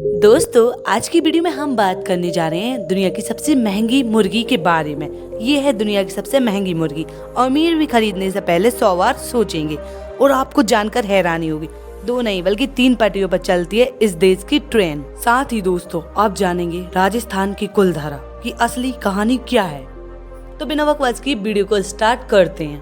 दोस्तों, आज की वीडियो में हम बात करने जा रहे हैं दुनिया की सबसे महंगी मुर्गी के बारे में। ये है दुनिया की सबसे महंगी मुर्गी। अमीर भी खरीदने से पहले 100 बार सोचेंगे और आपको जानकर हैरानी होगी, 2 नहीं बल्कि 3 पटरियों पर चलती है इस देश की ट्रेन। साथ ही दोस्तों, आप जानेंगे राजस्थान की कुलधारा की असली कहानी क्या है। तो बिना बकवास की वीडियो को स्टार्ट करते हैं।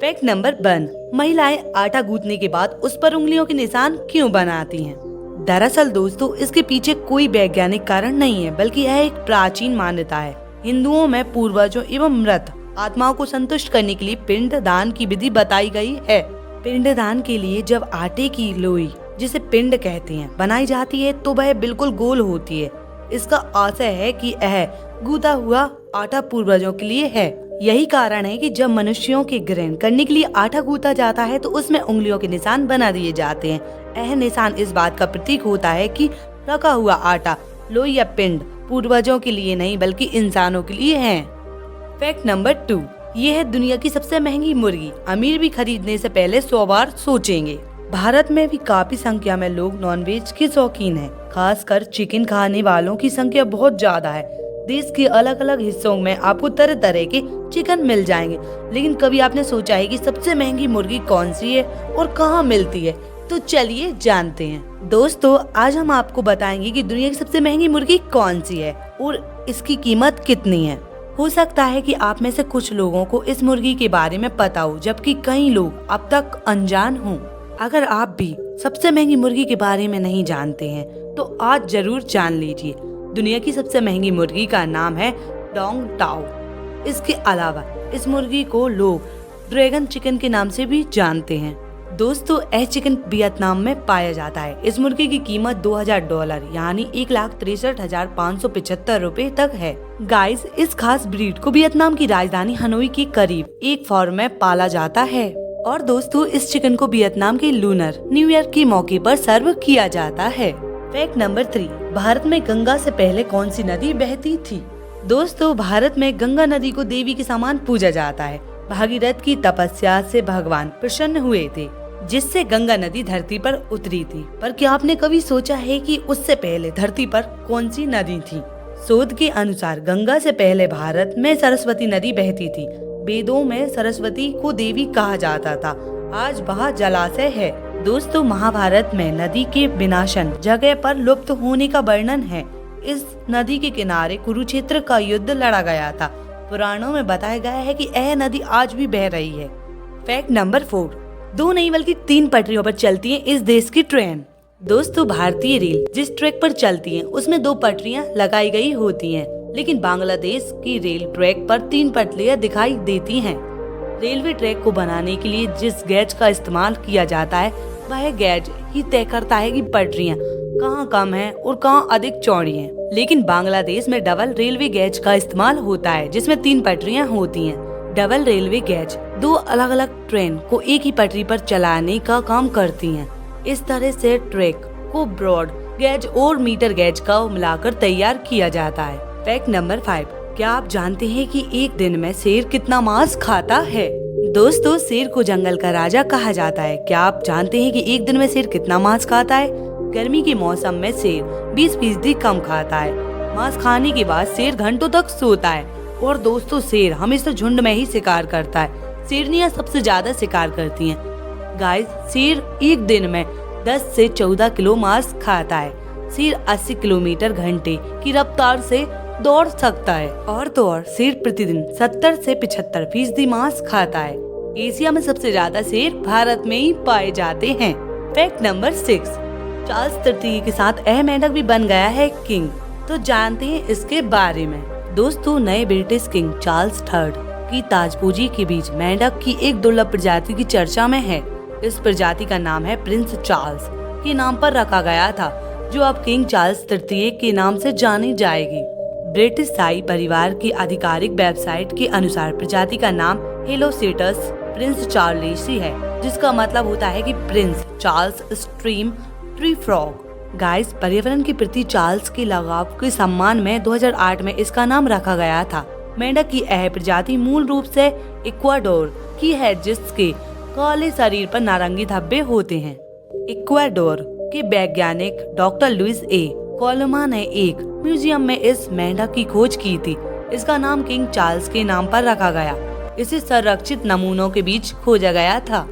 फैक्ट नंबर 1, महिलाएं आटा गूंथने के बाद उस पर उंगलियों के निशान क्यों बनाती हैं? दरअसल दोस्तों, इसके पीछे कोई वैज्ञानिक कारण नहीं है, बल्कि यह एक प्राचीन मान्यता है। हिंदुओं में पूर्वजों एवं मृत आत्माओं को संतुष्ट करने के लिए पिंड दान की विधि बताई गई है। पिंड दान के लिए जब आटे की लोई, जिसे पिंड कहते हैं, बनाई जाती है तो वह बिल्कुल गोल होती है। इसका आशय है कि यह गूंथा हुआ आटा पूर्वजों के लिए है। यही कारण है कि जब मनुष्यों के ग्रहण करने के लिए आटा गूंथा जाता है तो उसमें उंगलियों के निशान बना दिए जाते हैं। यह निशान इस बात का प्रतीक होता है कि रखा हुआ आटा, लोई या पिंड पूर्वजों के लिए नहीं बल्कि इंसानों के लिए है। फैक्ट नंबर 2, ये है दुनिया की सबसे महंगी मुर्गी। अमीर भी खरीदने से पहले 100 बार सोचेंगे। भारत में भी काफी संख्या में लोग नॉनवेज के शौकीन हैं। खासकर चिकन खाने वालों की संख्या बहुत ज्यादा है। देश के अलग अलग हिस्सों में आपको तरह तरह के चिकन मिल जाएंगे, लेकिन कभी आपने सोचा है कि सबसे महंगी मुर्गी कौन सी है और कहाँ मिलती है? तो चलिए जानते हैं। दोस्तों, आज हम आपको बताएंगे कि दुनिया की सबसे महंगी मुर्गी कौन सी है और इसकी कीमत कितनी है। हो सकता है कि आप में से कुछ लोगों को इस मुर्गी के बारे में पता हो, जबकि कई लोग अब तक अनजान हों। अगर आप भी सबसे महंगी मुर्गी के बारे में नहीं जानते हैं तो आज जरूर जान लीजिए। दुनिया की सबसे महंगी मुर्गी का नाम है डोंग टाओ। इसके अलावा इस मुर्गी को लोग ड्रैगन चिकन के नाम से भी जानते हैं। दोस्तों, यह चिकन वियतनाम में पाया जाता है। इस मुर्गी की कीमत $2000 यानी 1,63,575 रुपए तक है। गाइस, इस खास ब्रीड को वियतनाम की राजधानी हनोई के करीब एक फार्म में पाला जाता है। और दोस्तों, इस चिकन को वियतनाम के लूनर न्यू ईयर के मौके पर सर्व किया जाता है। फैक्ट नंबर 3, भारत में गंगा से पहले कौन सी नदी बहती थी? दोस्तों, भारत में गंगा नदी को देवी के समान पूजा जाता है। भागीरथ की तपस्या से भगवान प्रसन्न हुए थे, जिससे गंगा नदी धरती पर उतरी थी। पर क्या आपने कभी सोचा है कि उससे पहले धरती पर कौन सी नदी थी? शोध के अनुसार गंगा से पहले भारत में सरस्वती नदी बहती थी। वेदों में सरस्वती को देवी कहा जाता था। आज वहाँ जलाशय है। दोस्तों, महाभारत में नदी के विनाशन जगह पर लुप्त होने का वर्णन है। इस नदी के किनारे कुरुक्षेत्र का युद्ध लड़ा गया था। पुराणों में बताया गया है कि यह नदी आज भी बह रही है। फैक्ट नंबर 4, 2 नहीं बल्कि 3 पटरियों पर चलती है इस देश की ट्रेन। दोस्तों, भारतीय रेल जिस ट्रैक पर चलती है उसमें 2 पटरियां लगाई गई होती हैं, लेकिन बांग्लादेश की रेल ट्रैक पर 3 पटरियां दिखाई देती हैं। रेलवे ट्रैक को बनाने के लिए जिस गेज का इस्तेमाल किया जाता है वह गेज ही तय करता है कि पटरियां कहाँ कम हैं और कहाँ अधिक चौड़ी हैं। लेकिन बांग्लादेश में डबल रेलवे गेज का इस्तेमाल होता है, जिसमें 3 पटरियां होती हैं। डबल रेलवे गेज 2 अलग अलग ट्रेन को एक ही पटरी पर चलाने का काम करती हैं। इस तरह से ट्रैक को ब्रॉड गेज और मीटर गेज का मिलाकर तैयार किया जाता है। फैक्ट नंबर 5, क्या आप जानते हैं कि एक दिन में शेर कितना मांस खाता है? दोस्तों, शेर को जंगल का राजा कहा जाता है। क्या आप जानते हैं कि एक दिन में शेर कितना मांस खाता है? गर्मी के मौसम में शेर 20% कम खाता है। मांस खाने के बाद शेर घंटों तक सोता है। और दोस्तों, शेर हमेशा झुंड में ही शिकार करता है। शेरनियां सबसे ज्यादा शिकार करती हैं। गाइस, शेर एक दिन में 10 से 14 किलो मांस खाता है। शेर 80 किलोमीटर घंटे की रफ्तार से दौड़ सकता है। और तो और शेर प्रतिदिन 70 से 75% मांस खाता है। एशिया में सबसे ज्यादा शेर भारत में ही पाए जाते हैं। फैक्ट नंबर 6, चार्ल्स तृतीय के साथ यह मेंढक भी बन गया है किंग। तो जानते हैं इसके बारे में। दोस्तों, नए ब्रिटिश किंग चार्ल्स 3 की ताजपोशी के बीच मेंढक की एक दुर्लभ प्रजाति की चर्चा में है। इस प्रजाति का नाम है प्रिंस चार्ल्स के नाम पर रखा गया था, जो अब किंग चार्ल्स तृतीय के नाम से जानी जाएगी। ब्रिटिश शाही परिवार की आधिकारिक वेबसाइट के अनुसार प्रजाति का नाम हेलोसेटस प्रिंस चार्लेसी है, जिसका मतलब होता है कि Prince Charles stream tree frog. Guys, पर्यावरण के प्रति चार्ल्स के लगाव के सम्मान में 2008 में इसका नाम रखा गया था। मेंढक की यह प्रजाति मूल रूप से इक्वाडोर की है, जिसके काले शरीर पर नारंगी धब्बे होते हैं। इक्वाडोर कि वैज्ञानिक डॉक्टर लुइस ए कोलमान ने एक म्यूजियम में इस मेंढक की खोज की थी। इसका नाम किंग चार्ल्स के नाम पर रखा गया। इसे संरक्षित नमूनों के बीच खोजा गया था।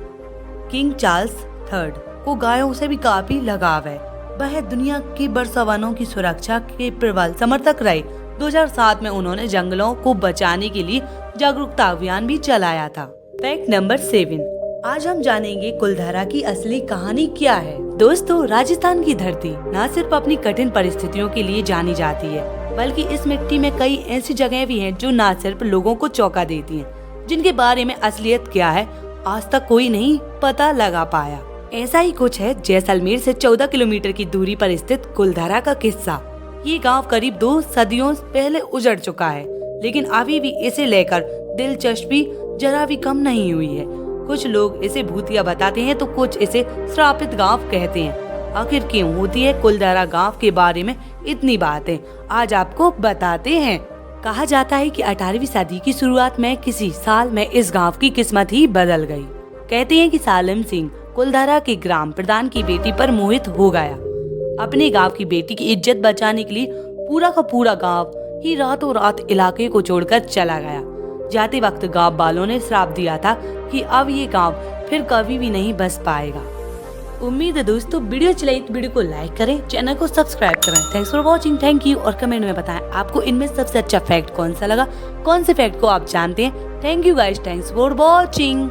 किंग चार्ल्स III को गायों से भी काफी लगाव है। वह दुनिया की वर्षावनों की सुरक्षा के प्रबल समर्थक रहे। 2007 में उन्होंने जंगलों को बचाने के लिए जागरूकता अभियान भी चलाया था। फैक्ट नंबर 7, आज हम जानेंगे कुलधारा की असली कहानी क्या है। दोस्तों, राजस्थान की धरती न सिर्फ अपनी कठिन परिस्थितियों के लिए जानी जाती है, बल्कि इस मिट्टी में कई ऐसी जगहें भी हैं जो न सिर्फ लोगों को चौंका देती हैं, जिनके बारे में असलियत क्या है आज तक कोई नहीं पता लगा पाया। ऐसा ही कुछ है जैसलमेर से 14 किलोमीटर की दूरी पर स्थित कुलधारा का किस्सा। ये गांव करीब 2 सदियों पहले उजड़ चुका है, लेकिन अभी भी इसे लेकर दिलचस्पी जरा भी कम नहीं हुई है। कुछ लोग इसे भूतिया बताते हैं तो कुछ इसे श्रापित गांव कहते हैं। आखिर क्यों होती है कुलधारा गांव के बारे में इतनी बातें, आज आपको बताते हैं। कहा जाता है कि 18वीं सदी की शुरुआत में किसी साल में इस गांव की किस्मत ही बदल गई। कहते हैं कि सालिम सिंह कुलधारा के ग्राम प्रधान की बेटी पर मोहित हो गया। अपने गांव की बेटी की इज्जत बचाने के लिए पूरा का पूरा गांव ही रातों रात इलाके को छोड़कर चला गया। जाते वक्त गांव वालों ने श्राप दिया था कि अब ये गांव फिर कभी भी नहीं बस पाएगा। उम्मीद है दोस्तों वीडियो अच्छी लगी तो वीडियो को लाइक करें, चैनल को सब्सक्राइब करें। Thanks for watching, thank you. और कमेंट में बताएं आपको इनमें सबसे अच्छा फैक्ट कौन सा लगा, कौन से फैक्ट को आप जानते हैं। Thank you guys, thanks for watching.